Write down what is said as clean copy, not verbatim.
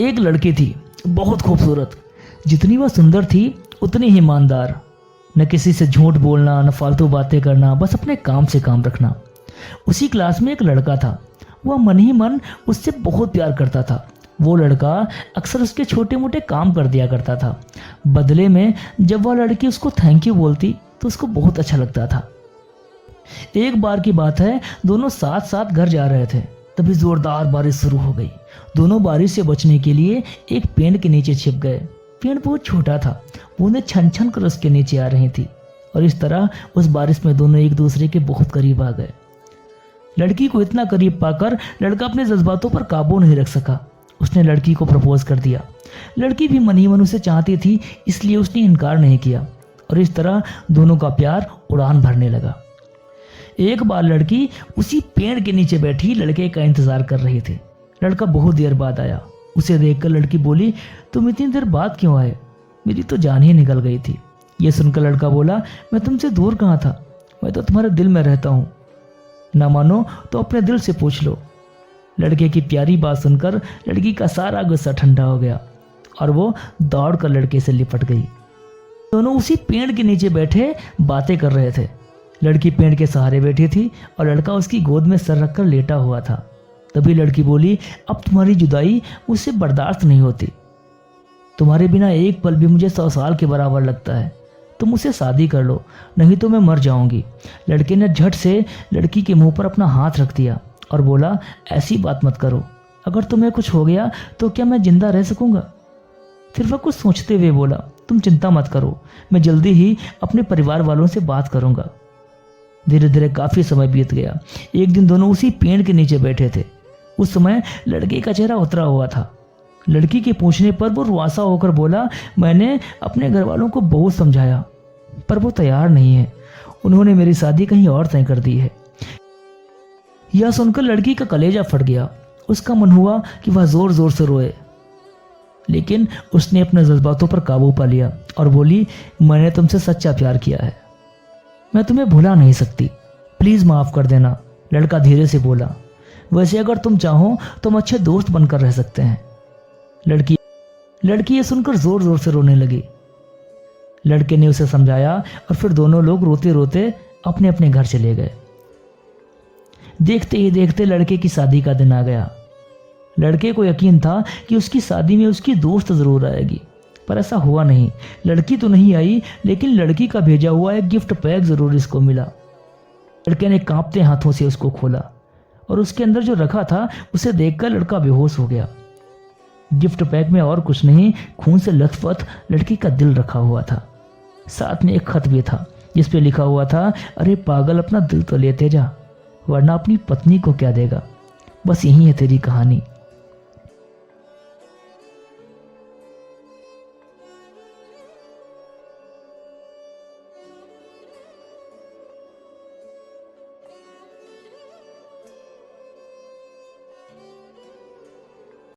एक लड़की थी, बहुत खूबसूरत। जितनी वह सुंदर थी उतनी ही ईमानदार। न किसी से झूठ बोलना, न फालतू बातें करना, बस अपने काम से काम रखना। उसी क्लास में एक लड़का था। वह मन ही मन उससे बहुत प्यार करता था। वो लड़का अक्सर उसके छोटे मोटे काम कर दिया करता था। बदले में जब वह लड़की उसको थैंक यू बोलती तो उसको बहुत अच्छा लगता था। एक बार की बात है, दोनों साथ साथ घर जा रहे थे, तभी जोरदार बारिश शुरू हो गई। दोनों बारिश से बचने के लिए एक पेड़ के नीचे छिप गए। पेड़ बहुत छोटा था, बूंदें छन छन कर उसके नीचे आ रही थी और इस तरह उस बारिश में दोनों एक दूसरे के बहुत करीब आ गए। लड़की को इतना करीब पाकर लड़का अपने जज्बातों पर काबू नहीं रख सका। उसने लड़की को प्रपोज कर दिया। लड़की भी मन ही मन उसे चाहती थी, इसलिए उसने इनकार नहीं किया और इस तरह दोनों का प्यार उड़ान भरने लगा। एक बार लड़की उसी पेड़ के नीचे बैठी लड़के का इंतजार कर रही थी। लड़का बहुत देर बाद आया। उसे देखकर लड़की बोली, तुम इतनी देर बाद क्यों आए? मेरी तो जान ही निकल गई थी। यह सुनकर लड़का बोला, मैं तुमसे दूर कहाँ था, मैं तो तुम्हारे दिल में रहता हूँ। ना मानो तो अपने दिल से पूछ लो। लड़के की प्यारी बात सुनकर लड़की का सारा गुस्सा ठंडा हो गया और वो दौड़कर लड़के से लिपट गई। दोनों उसी पेड़ के नीचे बैठे बातें कर रहे थे। लड़की पेड़ के सहारे बैठी थी और लड़का उसकी गोद में सर रखकर लेटा हुआ था। तभी लड़की बोली, अब तुम्हारी जुदाई मुझसे बर्दाश्त नहीं होती। तुम्हारे बिना एक पल भी मुझे 100 साल के बराबर लगता है। तुम मुझसे शादी कर लो, नहीं तो मैं मर जाऊंगी। लड़के ने झट से लड़की के मुंह पर अपना हाथ रख दिया और बोला, ऐसी बात मत करो। अगर तुम्हें कुछ हो गया तो क्या मैं जिंदा रह सकूंगा? फिर वह कुछ सोचते हुए बोला, तुम चिंता मत करो, मैं जल्दी ही अपने परिवार वालों से बात करूंगा। धीरे धीरे काफी समय बीत गया। एक दिन दोनों उसी पेड़ के नीचे बैठे थे। उस समय लड़के का चेहरा उतरा हुआ था। लड़की के पूछने पर वो रुआसा होकर बोला, मैंने अपने घर वालों को बहुत समझाया पर वो तैयार नहीं है। उन्होंने मेरी शादी कहीं और तय कर दी है। यह सुनकर लड़की का कलेजा फट गया। उसका मन हुआ कि वह जोर जोर से रोए, लेकिन उसने अपने जज्बातों पर काबू पा लिया और बोली, मैंने तुमसे सच्चा प्यार किया है, मैं तुम्हें भुला नहीं सकती, प्लीज माफ कर देना। लड़का धीरे से बोला, वैसे अगर तुम चाहो तो हम अच्छे दोस्त बनकर रह सकते हैं। लड़की ये सुनकर जोर जोर से रोने लगी। लड़के ने उसे समझाया और फिर दोनों लोग रोते रोते अपने अपने घर चले गए। देखते ही देखते लड़के की शादी का दिन आ गया। लड़के को यकीन था कि उसकी शादी में उसकी दोस्त जरूर आएगी, पर ऐसा हुआ नहीं। लड़की तो नहीं आई, लेकिन लड़की का भेजा हुआ एक गिफ्ट पैक जरूर इसको मिला। लड़के ने कांपते हाथों से उसको खोला और उसके अंदर जो रखा था उसे देखकर लड़का बेहोश हो गया। गिफ्ट पैक में और कुछ नहीं, खून से लथपथ लड़की का दिल रखा हुआ था। साथ में एक खत भी था जिस पे लिखा हुआ था, अरे पागल, अपना दिल तो लेते जा, वरना अपनी पत्नी को क्या देगा। बस यही है तेरी कहानी।